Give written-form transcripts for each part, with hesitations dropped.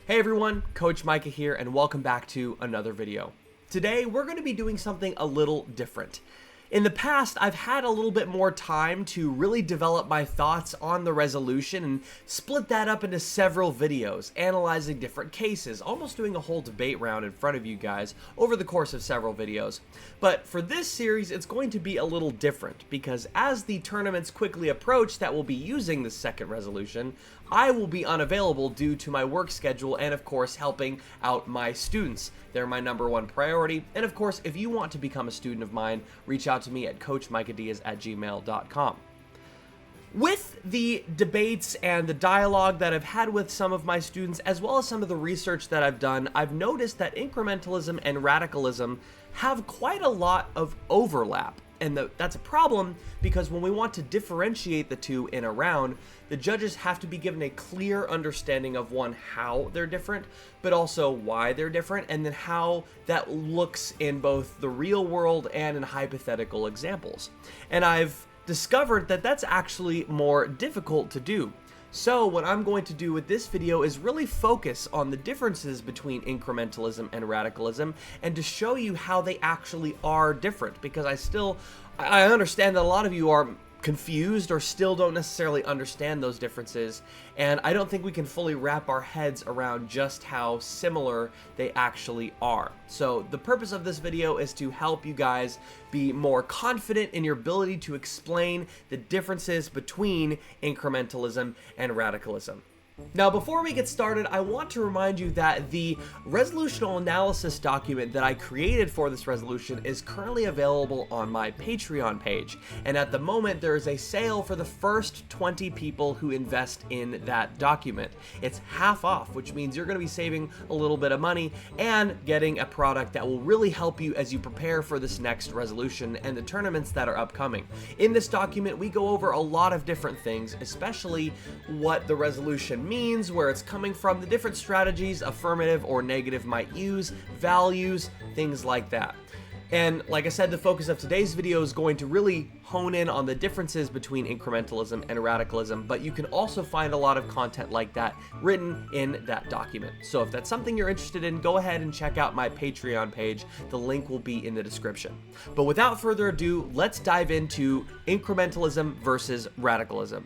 Hey everyone, Coach Micah here, and welcome back to another video. Today, we're going to be doing something a little different. In the past, I've had a little bit more time to really develop my thoughts on the resolution and split that up into several videos, analyzing different cases, almost doing a whole debate round in front of you guys over the course of several videos. But for this series, it's going to be a little different because as the tournaments quickly approach that will be using the second resolution, I will be unavailable due to my work schedule and of course helping out my students. They're my #1 priority, and of course if you want to become a student of mine, reach out to me at coachmicahdiaz@gmail.com. With the debates and the dialogue that I've had with some of my students, as well as some of the research that I've done, I've noticed that incrementalism and radicalism have quite a lot of overlap. And that's a problem because when we want to differentiate the two in a round, the judges have to be given a clear understanding of one, how they're different, but also why they're different, and then how that looks in both the real world and in hypothetical examples. And I've discovered that that's actually more difficult to do. So what I'm going to do with this video is really focus on the differences between incrementalism and radicalism and to show you how they actually are different, because I understand that a lot of you are confused or still don't necessarily understand those differences, and I don't think we can fully wrap our heads around just how similar they actually are. So the purpose of this video is to help you guys be more confident in your ability to explain the differences between incrementalism and radicalism. Now, before we get started, I want to remind you that the resolutional analysis document that I created for this resolution is currently available on my Patreon page. And at the moment, there is a sale for the first 20 people who invest in that document. It's half off, which means you're going to be saving a little bit of money and getting a product that will really help you as you prepare for this next resolution and the tournaments that are upcoming. In this document, we go over a lot of different things, especially what the resolution means, where it's coming from, the different strategies affirmative or negative might use, values, things like that. And like I said, the focus of today's video is going to really hone in on the differences between incrementalism and radicalism, but you can also find a lot of content like that written in that document. So if that's something you're interested in, go ahead and check out my Patreon page. The link will be in the description. But without further ado, let's dive into incrementalism versus radicalism.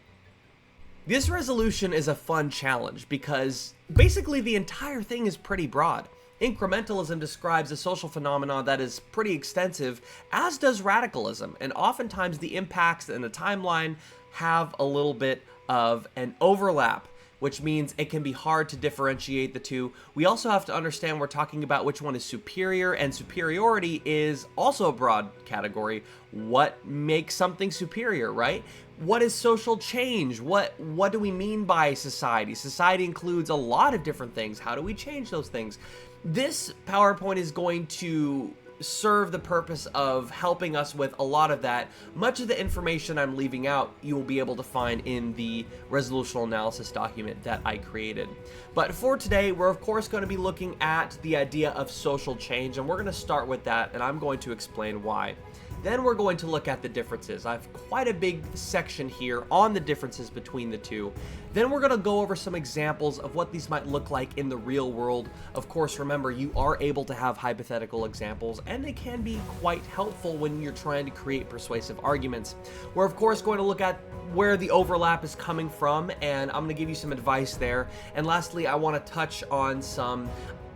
This resolution is a fun challenge because basically the entire thing is pretty broad. Incrementalism describes a social phenomenon that is pretty extensive, as does radicalism, and oftentimes the impacts and the timeline have a little bit of an overlap, which means it can be hard to differentiate the two. We also have to understand we're talking about which one is superior, and superiority is also a broad category. What makes something superior, right? What is social change? What do we mean by society? Society includes a lot of different things. How do we change those things? This PowerPoint is going to serve the purpose of helping us with a lot of that. Much of the information I'm leaving out, you will be able to find in the resolutional analysis document that I created. But for today, we're of course going to be looking at the idea of social change, and we're going to start with that, and I'm going to explain why. Then we're going to look at the differences. I have quite a big section here on the differences between the two. Then we're going to go over some examples of what these might look like in the real world. Of course, remember, you are able to have hypothetical examples, and they can be quite helpful when you're trying to create persuasive arguments. We're of course going to look at where the overlap is coming from, and I'm going to give you some advice there. And lastly, I want to touch on some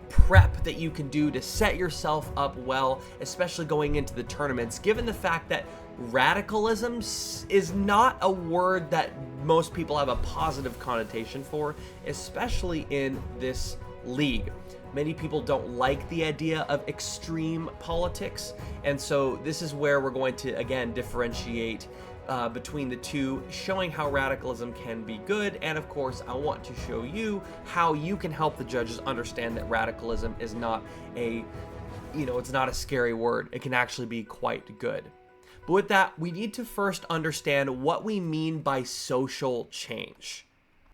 prep that you can do to set yourself up well, especially going into the tournaments, given the fact that radicalism is not a word that most people have a positive connotation for, especially in this league. Many people don't like the idea of extreme politics, and so this is where we're going to again differentiate between the two, showing how radicalism can be good, and of course I want to show you how you can help the judges understand that radicalism is not it's not a scary word. It can actually be quite good. But with that, we need to first understand what we mean by social change.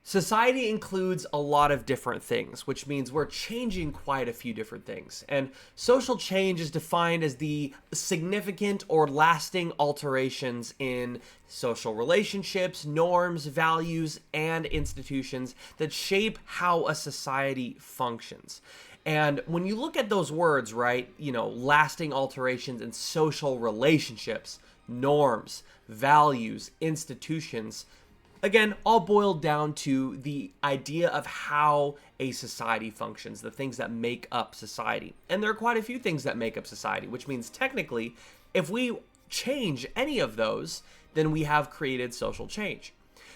Society includes a lot of different things, which means we're changing quite a few different things. And social change is defined as the significant or lasting alterations in social relationships, norms, values, and institutions that shape how a society functions. And when you look at those words, right, lasting alterations in social relationships, norms, values, institutions, again, all boiled down to the idea of how a society functions, the things that make up society. And there are quite a few things that make up society, which means technically, if we change any of those, then we have created social change.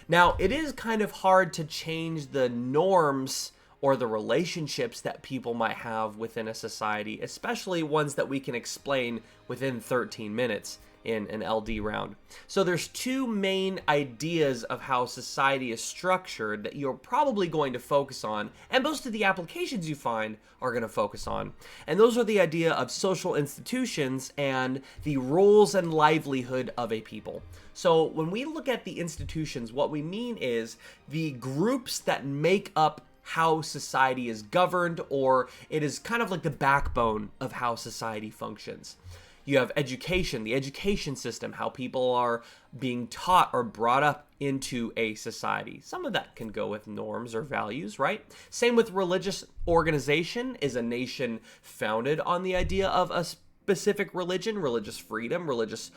Now, it is kind of hard to change the norms or the relationships that people might have within a society, especially ones that we can explain within 13 minutes in an LD round. So there's two main ideas of how society is structured that you're probably going to focus on, and most of the applications you find are going to focus on. And those are the idea of social institutions and the roles and livelihood of a people. So when we look at the institutions, what we mean is the groups that make up how society is governed, or it is kind of like the backbone of how society functions. You have education, the education system, how people are being taught or brought up into a society. Some of that can go with norms or values, right? Same with religious organization. Is a nation founded on the idea of a specific religion, religious freedom, religious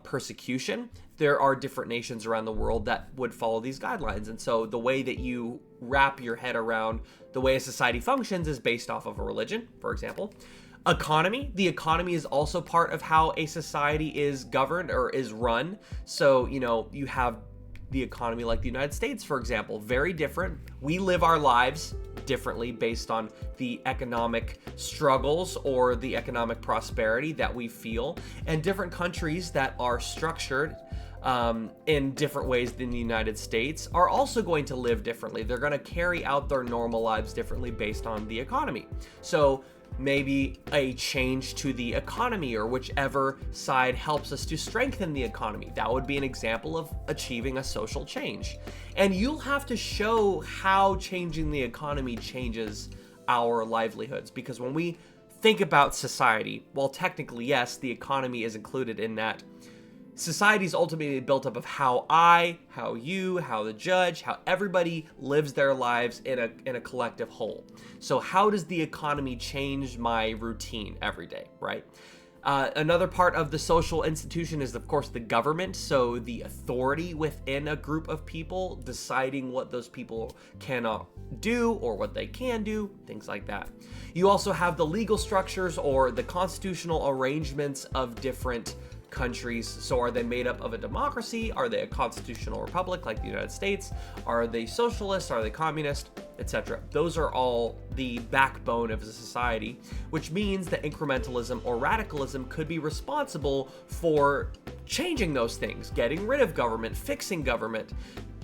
persecution? There are different nations around the world that would follow these guidelines. And so the way that you wrap your head around the way a society functions is based off of a religion, for example. Economy. The economy is also part of how a society is governed or is run. So, you have the economy like the United States, for example, very different. We live our lives differently based on the economic struggles or the economic prosperity that we feel. And different countries that are structured in different ways than the United States are also going to live differently. They're going to carry out their normal lives differently based on the economy. So maybe a change to the economy or whichever side helps us to strengthen the economy. That would be an example of achieving a social change. And you'll have to show how changing the economy changes our livelihoods, because when we think about society, well, technically, yes, the economy is included in that. Society is ultimately built up of how you, how the judge, how everybody lives their lives in a collective whole. So how does the economy change my routine every day, right? Another part of the social institution is, of course, the government. So the authority within a group of people deciding what those people cannot do or what they can do, things like that. You also have the legal structures or the constitutional arrangements of different countries. So are they made up of a democracy? Are they a constitutional republic like the United States? Are they socialist? Are they communist? Etc. Those are all the backbone of a society, which means that incrementalism or radicalism could be responsible for changing those things, getting rid of government, fixing government,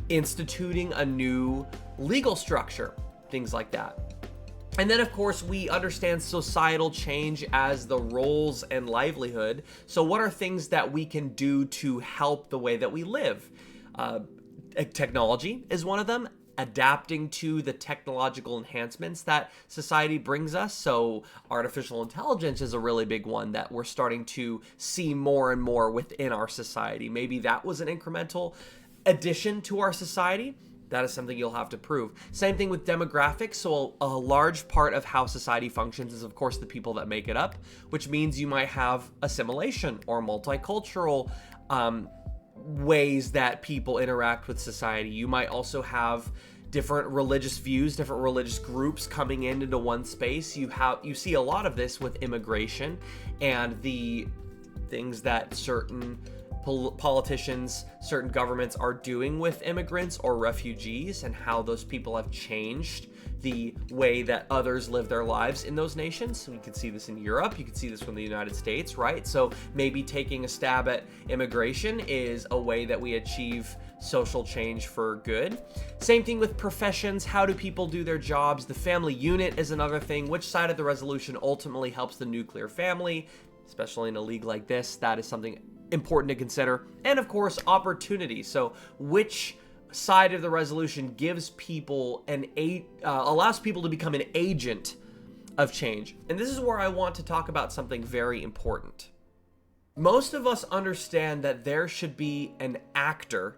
instituting a new legal structure, things like that. And then, of course, we understand societal change as the roles and livelihood. So what are things that we can do to help the way that we live? Technology is one of them. Adapting to the technological enhancements that society brings us. So artificial intelligence is a really big one that we're starting to see more and more within our society. Maybe that was an incremental addition to our society. That is something you'll have to prove. Same thing with demographics. So a large part of how society functions is, of course, the people that make it up, which means you might have assimilation or multicultural ways that people interact with society. You might also have different religious views, different religious groups coming into one space. You see a lot of this with immigration and the things that certain politicians, certain governments are doing with immigrants or refugees, and how those people have changed the way that others live their lives in those nations. So you can see this in Europe, you can see this from the United States, right? So maybe taking a stab at immigration is a way that we achieve social change for good. Same thing with professions. How do people do their jobs? The family unit is another thing. Which side of the resolution ultimately helps the nuclear family? Especially in a league like this, that is something important to consider. And of course, opportunity. So which side of the resolution gives people allows people to become an agent of change. And this is where I want to talk about something very important. Most of us understand that there should be an actor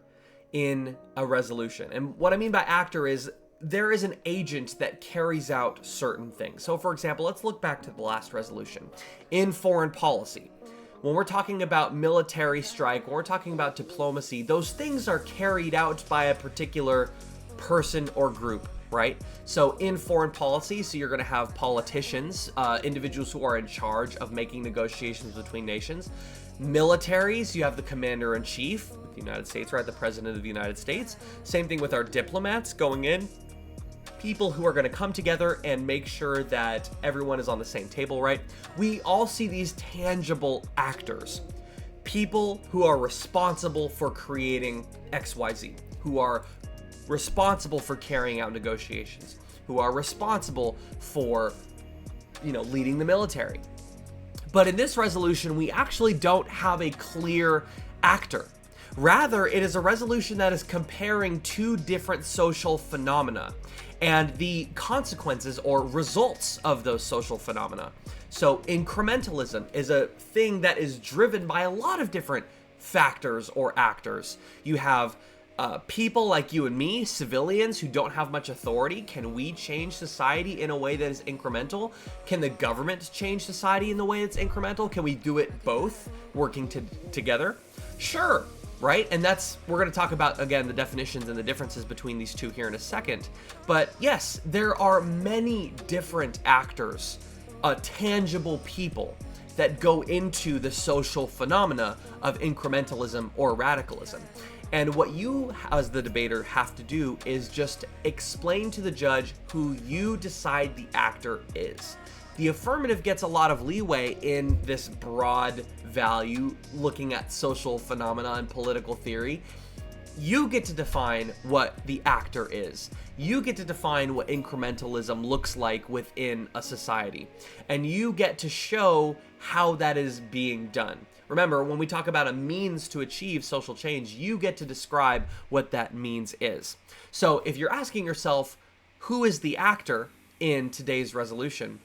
in a resolution. And what I mean by actor is there is an agent that carries out certain things. So for example, let's look back to the last resolution. In foreign policy, when we're talking about military strike, when we're talking about diplomacy, those things are carried out by a particular person or group, right? So in foreign policy, so you're going to have politicians, individuals who are in charge of making negotiations between nations. Militaries, you have the commander-in-chief, the United States, right? The president of the United States. Same thing with our diplomats going in. People who are going to come together and make sure that everyone is on the same table, right? We all see these tangible actors. People who are responsible for creating XYZ, who are responsible for carrying out negotiations, who are responsible for, leading the military. But in this resolution, we actually don't have a clear actor. Rather, it is a resolution that is comparing two different social phenomena and the consequences or results of those social phenomena. So incrementalism is a thing that is driven by a lot of different factors or actors. You have people like you and me, civilians who don't have much authority. Can we change society in a way that is incremental? Can the government change society in the way it's incremental? Can we do it both, working together? Sure, right? And we're going to talk about, again, the definitions and the differences between these two here in a second. But yes, there are many different actors, tangible people that go into the social phenomena of incrementalism or radicalism. And what you, as the debater, have to do is just explain to the judge who you decide the actor is. The affirmative gets a lot of leeway in this broad value, looking at social phenomena and political theory. You get to define what the actor is. You get to define what incrementalism looks like within a society. And you get to show how that is being done. Remember, when we talk about a means to achieve social change, you get to describe what that means is. So if you're asking yourself, who is the actor in today's resolution?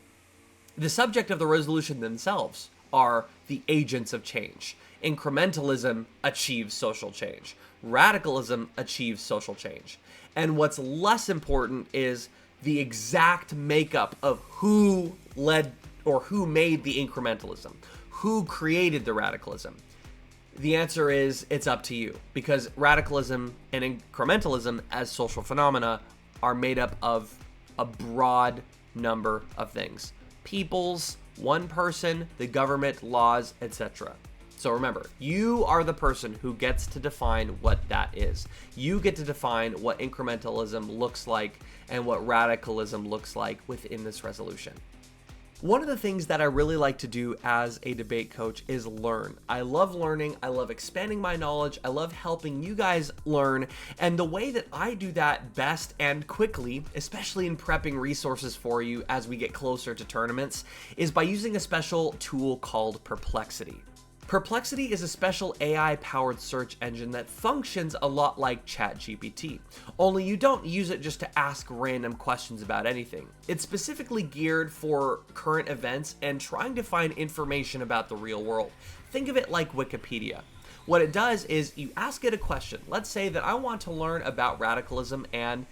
The subject of the resolution themselves are the agents of change. Incrementalism achieves social change. Radicalism achieves social change. And what's less important is the exact makeup of who led or who made the incrementalism. Who created the radicalism? The answer is it's up to you, because radicalism and incrementalism as social phenomena are made up of a broad number of things. Peoples, one person, the government, laws, etc. So remember, you are the person who gets to define what that is. You get to define what incrementalism looks like and what radicalism looks like within this resolution. One of the things that I really like to do as a debate coach is learn. I love learning. I love expanding my knowledge. I love helping you guys learn. And the way that I do that best and quickly, especially in prepping resources for you as we get closer to tournaments, is by using a special tool called Perplexity. Perplexity is a special AI-powered search engine that functions a lot like ChatGPT, only you don't use it just to ask random questions about anything. It's specifically geared for current events and trying to find information about the real world. Think of it like Wikipedia. What it does is you ask it a question. Let's say that I want to learn about radicalism and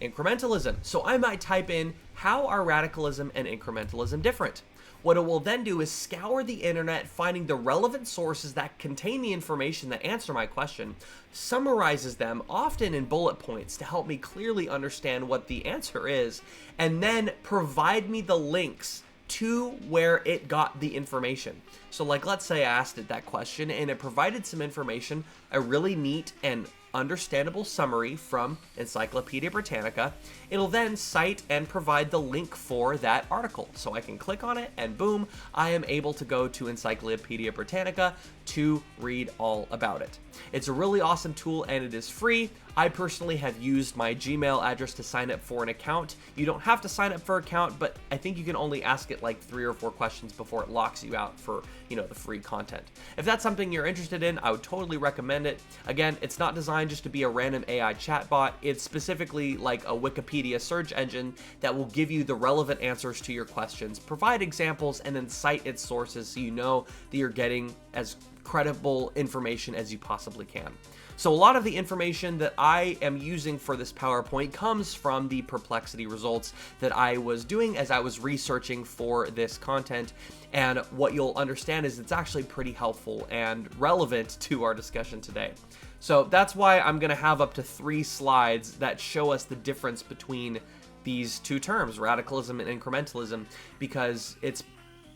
incrementalism. So I might type in, how are radicalism and incrementalism different? What it will then do is scour the internet, finding the relevant sources that contain the information that answer my question, summarizes them, often in bullet points, to help me clearly understand what the answer is, and then provide me the links to where it got the information. So like, let's say I asked it that question and it provided some information, a really neat and understandable summary from Encyclopedia Britannica. It'll then cite and provide the link for that article. So I can click on it and boom, I am able to go to Encyclopedia Britannica to read all about it. It's a really awesome tool and it is free. I personally have used my Gmail address to sign up for an account. You don't have to sign up for an account, but I think you can only ask it like 3 or 4 questions before it locks you out for, the free content. If that's something you're interested in, I would totally recommend it. Again, it's not designed just to be a random AI chatbot. It's specifically like a Wikipedia search engine that will give you the relevant answers to your questions, provide examples, and then cite its sources so you know that you're getting as credible information as you possibly can. So a lot of the information that I am using for this PowerPoint comes from the Perplexity results that I was doing as I was researching for this content. And what you'll understand is it's actually pretty helpful and relevant to our discussion today. So that's why I'm going to have up to 3 slides that show us the difference between these two terms, radicalism and incrementalism, because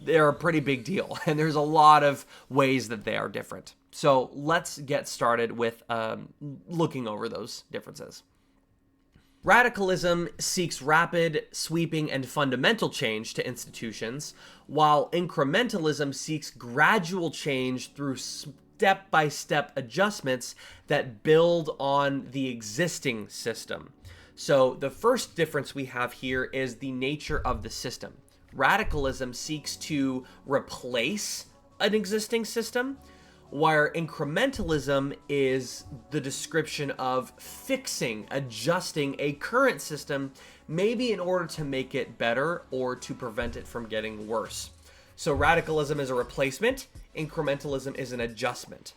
they're a pretty big deal, and there's a lot of ways that they are different. So let's get started with looking over those differences. Radicalism seeks rapid, sweeping, and fundamental change to institutions, while incrementalism seeks gradual change through step-by-step adjustments that build on the existing system. So the first difference we have here is the nature of the system. Radicalism seeks to replace an existing system, while incrementalism is the description of fixing, adjusting a current system, maybe in order to make it better or to prevent it from getting worse. So radicalism is a replacement, incrementalism is an adjustment.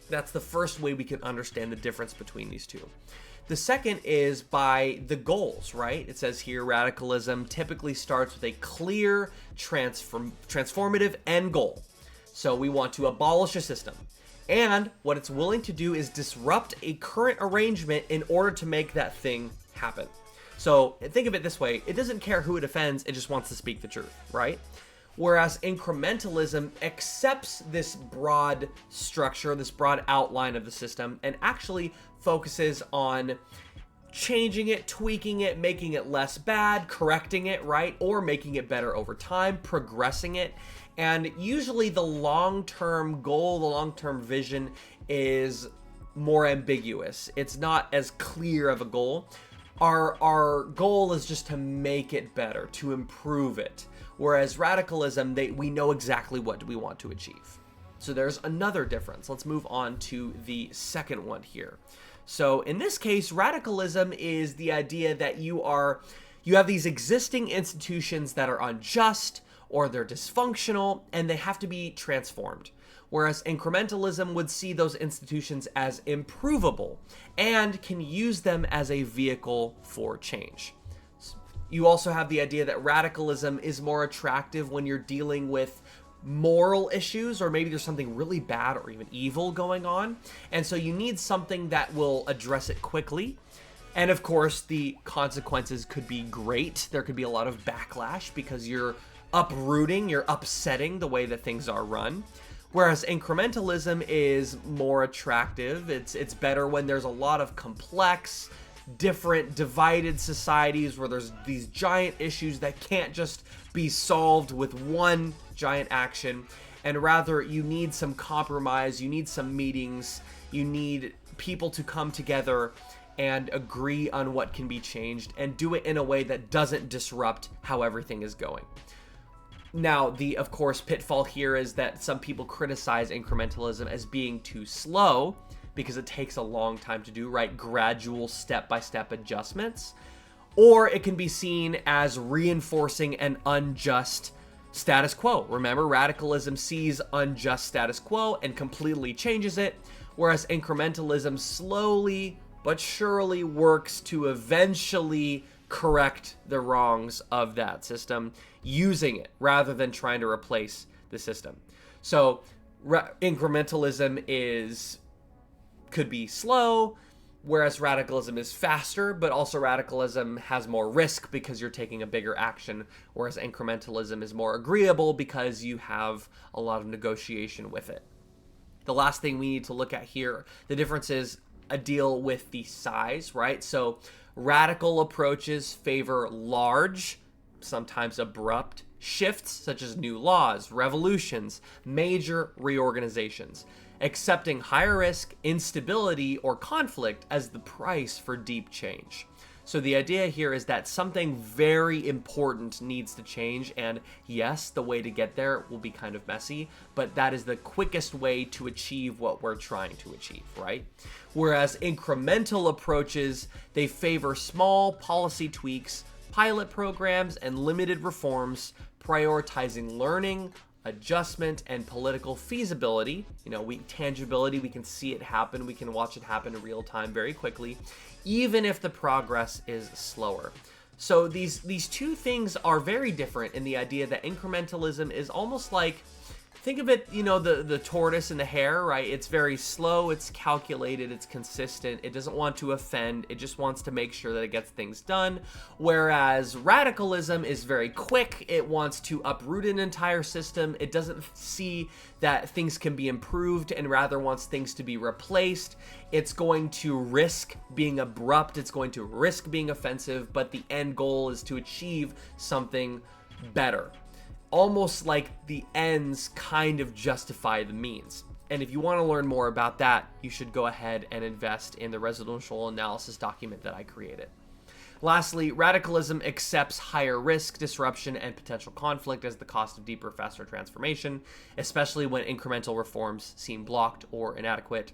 That's the first way we can understand the difference between these two. The second is by the goals, right? It says here radicalism typically starts with a clear transformative end goal. So we want to abolish a system. And what it's willing to do is disrupt a current arrangement in order to make that thing happen. So think of it this way. It doesn't care who it offends. It just wants to speak the truth, right? Whereas incrementalism accepts this broad structure, this broad outline of the system, and actually focuses on changing it, tweaking it, making it less bad, correcting it, right? Or making it better over time, progressing it. And usually the long-term goal, the long-term vision is more ambiguous. It's not as clear of a goal. Our goal is just to make it better, to improve it. Whereas radicalism, we know exactly what we want to achieve. So there's another difference. Let's move on to the second one here. So in this case, radicalism is the idea that you have these existing institutions that are unjust or they're dysfunctional and they have to be transformed. Whereas incrementalism would see those institutions as improvable and can use them as a vehicle for change. You also have the idea that radicalism is more attractive when you're dealing with moral issues, or maybe there's something really bad or even evil going on. And so you need something that will address it quickly. And of course, the consequences could be great. There could be a lot of backlash because you're uprooting, you're upsetting the way that things are run. Whereas incrementalism is more attractive. It's better when there's a lot of complex, different, divided societies where there's these giant issues that can't just be solved with one giant action, and rather you need some compromise, you need some meetings, you need people to come together and agree on what can be changed and do it in a way that doesn't disrupt how everything is going. Now, the, of course, pitfall here is that some people criticize incrementalism as being too slow because it takes a long time to do, right? Gradual step-by-step adjustments. Or it can be seen as reinforcing an unjust status quo. Remember, radicalism sees unjust status quo and completely changes it, whereas incrementalism slowly but surely works to eventually correct the wrongs of that system using it rather than trying to replace the system. So incrementalism could be slow, whereas radicalism is faster, but also radicalism has more risk because you're taking a bigger action, whereas incrementalism is more agreeable because you have a lot of negotiation with it. The last thing we need to look at here, the difference is a deal with the size, right? So radical approaches favor large, sometimes abrupt shifts, such as new laws, revolutions, major reorganizations. accepting higher risk, instability, or conflict as the price for deep change. So the idea here is that something very important needs to change, and yes, the way to get there will be kind of messy, but that is the quickest way to achieve what we're trying to achieve, right? Whereas incremental approaches, they favor small policy tweaks, pilot programs, and limited reforms, prioritizing learning, adjustment, and political feasibility. Tangibility, we can see it happen, we can watch it happen in real time very quickly, even if the progress is slower. So these two things are very different in the idea that incrementalism is almost like, think of it, the tortoise and the hare, right? It's very slow, it's calculated, it's consistent, it doesn't want to offend, it just wants to make sure that it gets things done. Whereas radicalism is very quick, it wants to uproot an entire system, it doesn't see that things can be improved and rather wants things to be replaced. It's going to risk being abrupt, it's going to risk being offensive, but the end goal is to achieve something better. Almost like the ends kind of justify the means. And if you want to learn more about that, you should go ahead and invest in the resolutional analysis document that I created. Lastly, radicalism accepts higher risk, disruption, and potential conflict as the cost of deeper, faster transformation, especially when incremental reforms seem blocked or inadequate.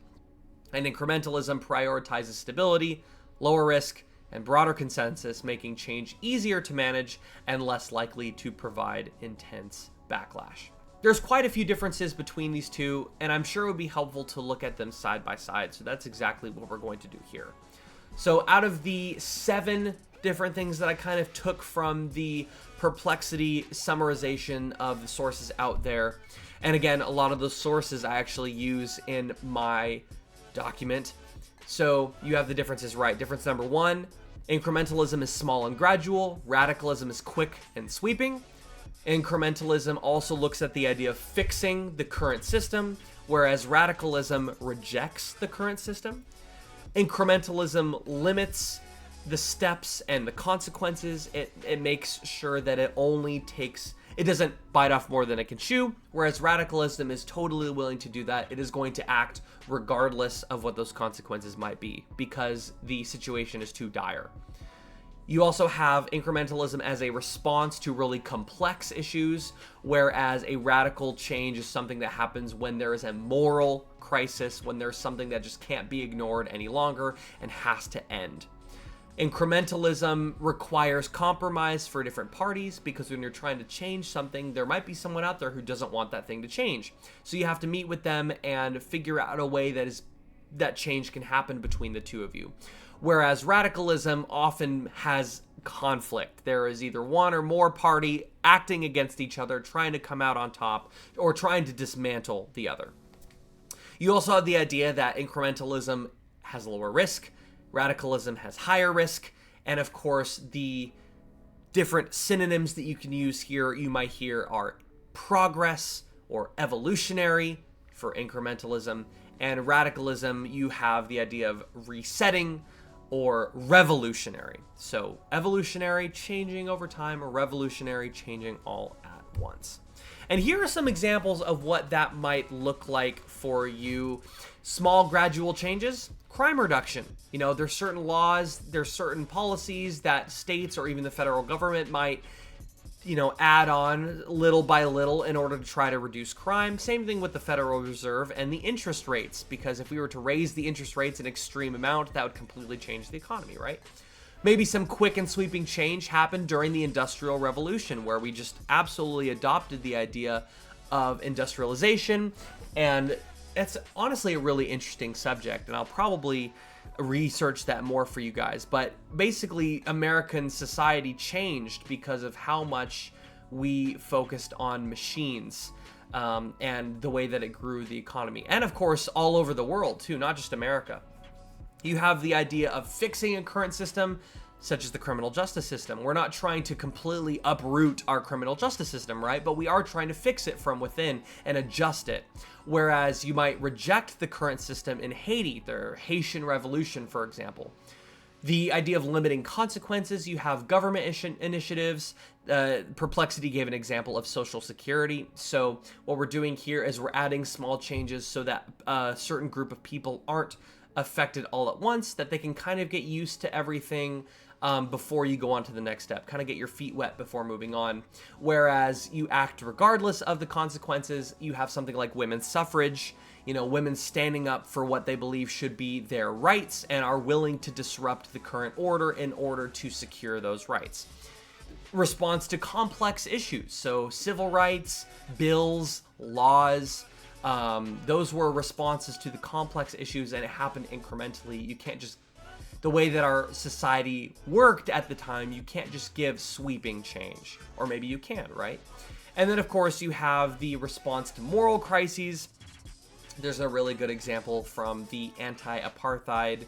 And incrementalism prioritizes stability, lower risk, and broader consensus, making change easier to manage and less likely to provide intense backlash. There's quite a few differences between these two, and I'm sure it would be helpful to look at them side by side, so that's exactly what we're going to do here. So out of the 7 different things that I kind of took from the Perplexity summarization of the sources out there, and again, a lot of those sources I actually use in my document. So you have the differences right. Difference number 1, incrementalism is small and gradual. Radicalism is quick and sweeping. Incrementalism also looks at the idea of fixing the current system, whereas radicalism rejects the current system. Incrementalism limits the steps and the consequences. It makes sure that it doesn't bite off more than it can chew, whereas radicalism is totally willing to do that. It is going to act regardless of what those consequences might be, because the situation is too dire. You also have incrementalism as a response to really complex issues, whereas a radical change is something that happens when there is a moral crisis, when there's something that just can't be ignored any longer and has to end. Incrementalism requires compromise for different parties, because when you're trying to change something, there might be someone out there who doesn't want that thing to change. So you have to meet with them and figure out a way that change can happen between the two of you. Whereas radicalism often has conflict. There is either one or more party acting against each other, trying to come out on top, or trying to dismantle the other. You also have the idea that incrementalism has lower risk, radicalism has higher risk, and of course the different synonyms that you can use here, you might hear, are progress or evolutionary for incrementalism, and radicalism, you have the idea of resetting or revolutionary. So evolutionary, changing over time, or revolutionary, changing all at once. And here are some examples of what that might look like for you. Small gradual changes, crime reduction. There's certain laws, there's certain policies that states or even the federal government might, add on little by little in order to try to reduce crime. Same thing with the Federal Reserve and the interest rates, because if we were to raise the interest rates an extreme amount, that would completely change the economy, right? Maybe some quick and sweeping change happened during the Industrial Revolution, where we just absolutely adopted the idea of industrialization, and it's honestly a really interesting subject, and I'll probably research that more for you guys. But basically, American society changed because of how much we focused on machines and the way that it grew the economy. And of course, all over the world too, not just America. You have the idea of fixing a current system, such as the criminal justice system. We're not trying to completely uproot our criminal justice system, right? But we are trying to fix it from within and adjust it. Whereas you might reject the current system in Haiti, the Haitian Revolution, for example. The idea of limiting consequences, you have government initiatives. Perplexity gave an example of Social Security. So what we're doing here is we're adding small changes so that a certain group of people aren't affected all at once, that they can kind of get used to everything before you go on to the next step, kind of get your feet wet before moving on. Whereas you act regardless of the consequences. You have something like women's suffrage, women standing up for what they believe should be their rights and are willing to disrupt the current order in order to secure those rights. Response to complex issues, so civil rights, bills, laws, those were responses to the complex issues, and it happened incrementally. You can't just, the way that our society worked at the time, you can't just give sweeping change, or maybe you can, right? And then of course you have the response to moral crises. There's a really good example from the anti-apartheid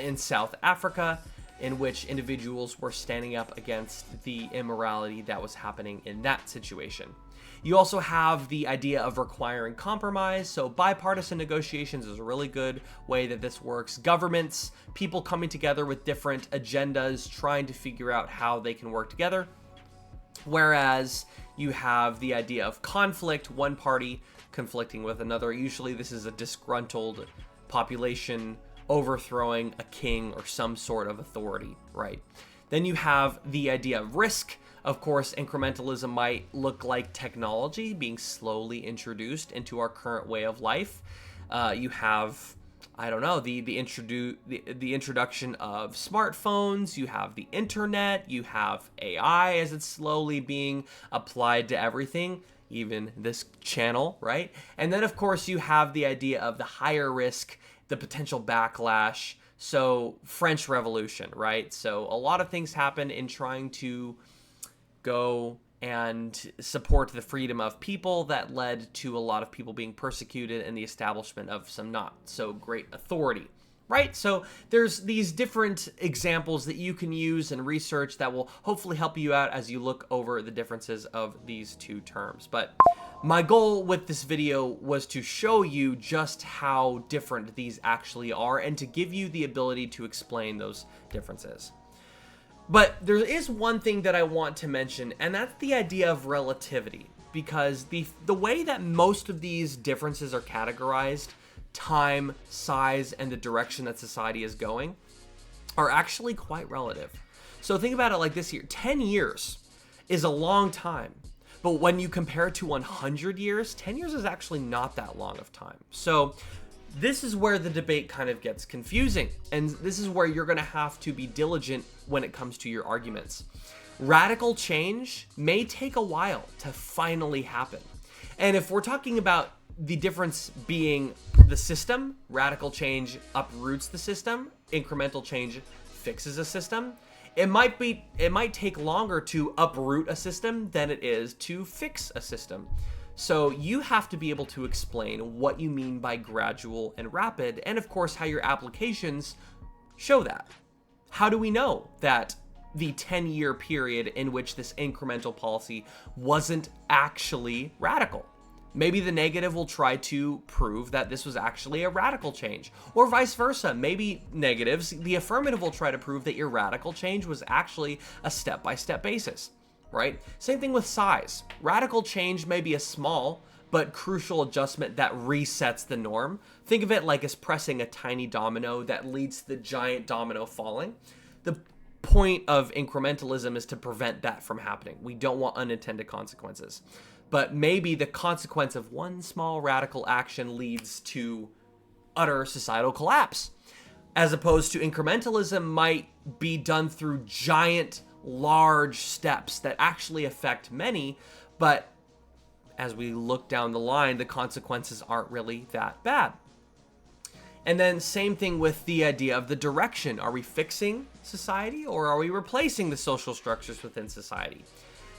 in South Africa, in which individuals were standing up against the immorality that was happening in that situation. You also have the idea of requiring compromise. So bipartisan negotiations is a really good way that this works. Governments, people coming together with different agendas, trying to figure out how they can work together. Whereas you have the idea of conflict, one party conflicting with another. Usually this is a disgruntled population overthrowing a king or some sort of authority, right? Then you have the idea of risk. Of course, incrementalism might look like technology being slowly introduced into our current way of life. You have, I don't know, the introduction of smartphones. You have the internet. You have AI as it's slowly being applied to everything, even this channel, right? And then, of course, you have the idea of the higher risk, the potential backlash. So French Revolution, right? So a lot of things happen in trying to go and support the freedom of people that led to a lot of people being persecuted and the establishment of some not so great authority, right? So there's these different examples that you can use and research that will hopefully help you out as you look over the differences of these two terms. But my goal with this video was to show you just how different these actually are and to give you the ability to explain those differences. But there is one thing that I want to mention, and that's the idea of relativity, because the way that most of these differences are categorized, time, size, and the direction that society is going, are actually quite relative. So think about it like this here. 10 years is a long time, but when you compare it to 100 years, 10 years is actually not that long of time. So this is where the debate kind of gets confusing, and this is where you're going to have to be diligent when it comes to your arguments. Radical change may take a while to finally happen. And if we're talking about the difference being the system, radical change uproots the system, incremental change fixes a system. It might take longer to uproot a system than it is to fix a system. So you have to be able to explain what you mean by gradual and rapid, and of course how your applications show that. How do we know that the 10-year period in which this incremental policy wasn't actually radical? Maybe the negative will try to prove that this was actually a radical change, or vice versa. Maybe negatives, the affirmative will try to prove that your radical change was actually a step-by-step basis. Right? Same thing with size. Radical change may be a small but crucial adjustment that resets the norm. Think of it like as pressing a tiny domino that leads to the giant domino falling. The point of incrementalism is to prevent that from happening. We don't want unintended consequences. But maybe the consequence of one small radical action leads to utter societal collapse, as opposed to incrementalism might be done through giant large steps that actually affect many, but as we look down the line, the consequences aren't really that bad. And then same thing with the idea of the direction. Are we fixing society or are we replacing the social structures within society?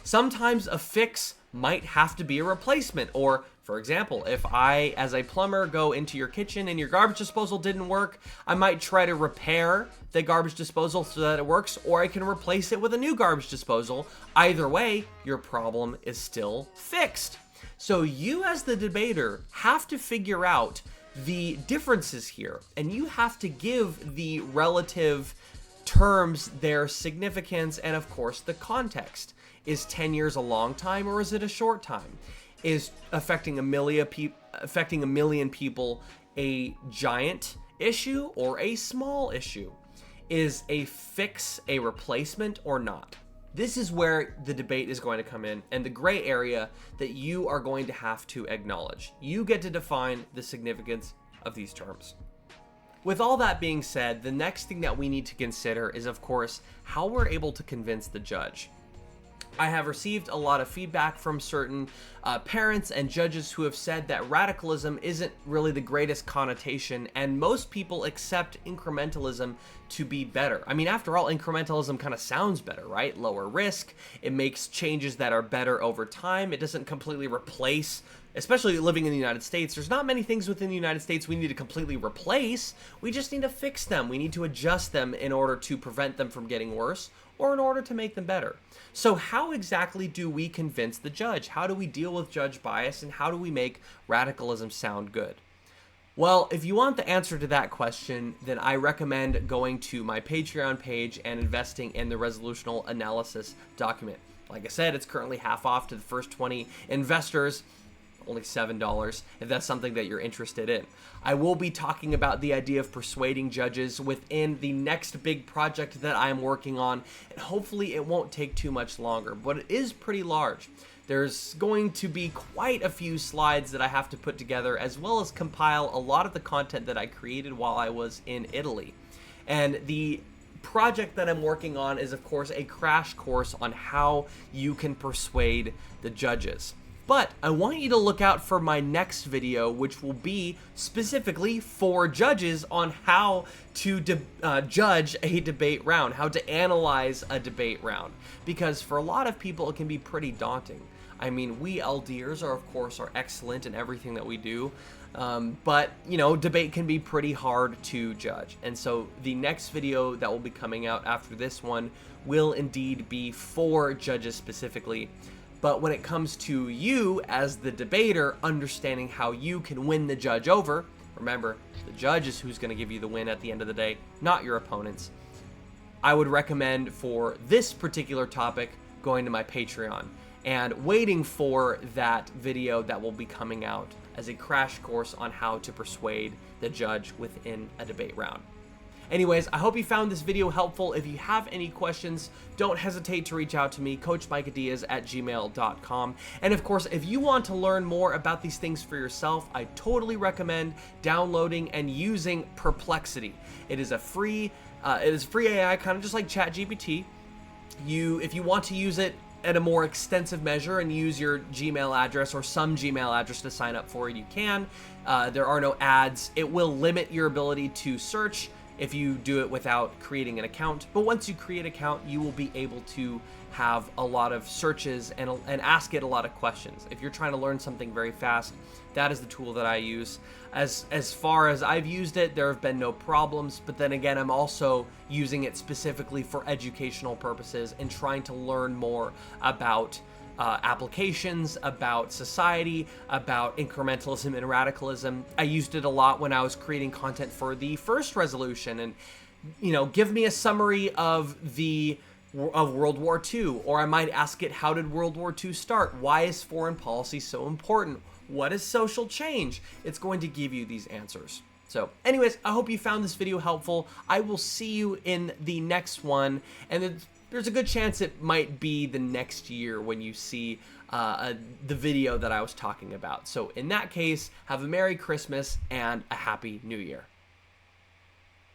Sometimes a fix might have to be a replacement, or for example, if I, as a plumber, go into your kitchen and your garbage disposal didn't work, I might try to repair the garbage disposal so that it works, or I can replace it with a new garbage disposal. Either way, your problem is still fixed. So you as the debater have to figure out the differences here, and you have to give the relative terms, their significance, and of course the context. Is 10 years a long time or is it a short time? Is affecting a million people a giant issue or a small issue? Is a fix a replacement or not? This is where the debate is going to come in, and the gray area that you are going to have to acknowledge. You get to define the significance of these terms. With all that being said, the next thing that we need to consider is, of course, how we're able to convince the judge. I have received a lot of feedback from certain parents and judges who have said that radicalism isn't really the greatest connotation, and most people accept incrementalism to be better. I mean, after all, incrementalism kind of sounds better, right? Lower risk, it makes changes that are better over time, it doesn't completely replace, especially living in the United States, there's not many things within the United States we need to completely replace, we just need to fix them, we need to adjust them in order to prevent them from getting worse, or in order to make them better. So how exactly do we convince the judge? How do we deal with judge bias, and how do we make radicalism sound good? Well, if you want the answer to that question, then I recommend going to my Patreon page and investing in the resolutional analysis document. Like I said, it's currently half off to the first 20 investors. Only $7 if that's something that you're interested in. I will be talking about the idea of persuading judges within the next big project that I'm working on, and hopefully it won't take too much longer, but it is pretty large. There's going to be quite a few slides that I have to put together, as well as compile a lot of the content that I created while I was in Italy. And the project that I'm working on is, of course, a crash course on how you can persuade the judges. But I want you to look out for my next video, which will be specifically for judges on how to judge a debate round, how to analyze a debate round. Because for a lot of people, it can be pretty daunting. I mean, we LDers are, of course, excellent in everything that we do. But, you know, debate can be pretty hard to judge. And so the next video that will be coming out after this one will indeed be for judges specifically. But when it comes to you as the debater, understanding how you can win the judge over, remember, the judge is who's going to give you the win at the end of the day, not your opponents. I would recommend for this particular topic going to my Patreon and waiting for that video that will be coming out as a crash course on how to persuade the judge within a debate round. Anyways, I hope you found this video helpful. If you have any questions, don't hesitate to reach out to me, coachmicahdiaz@gmail.com. And of course, if you want to learn more about these things for yourself, I totally recommend downloading and using Perplexity. It is a free AI, kind of just like ChatGPT. If you want to use it at a more extensive measure and use your Gmail address or some Gmail address to sign up for it, you can. There are no ads. It will limit your ability to search if you do it without creating an account. But once you create an account, you will be able to have a lot of searches and ask it a lot of questions. If you're trying to learn something very fast, that is the tool that I use. As far as I've used it, there have been no problems, but then again, I'm also using it specifically for educational purposes and trying to learn more about applications, about society, about incrementalism and radicalism. I used it a lot when I was creating content for the first resolution, and give me a summary of World War II, or I might ask it, how did World War II start? Why is foreign policy so important? What is social change? It's going to give you these answers. So anyways, I hope you found this video helpful. I will see you in the next one, and there's a good chance it might be the next year when you see the video that I was talking about. So in that case, have a Merry Christmas and a Happy New Year.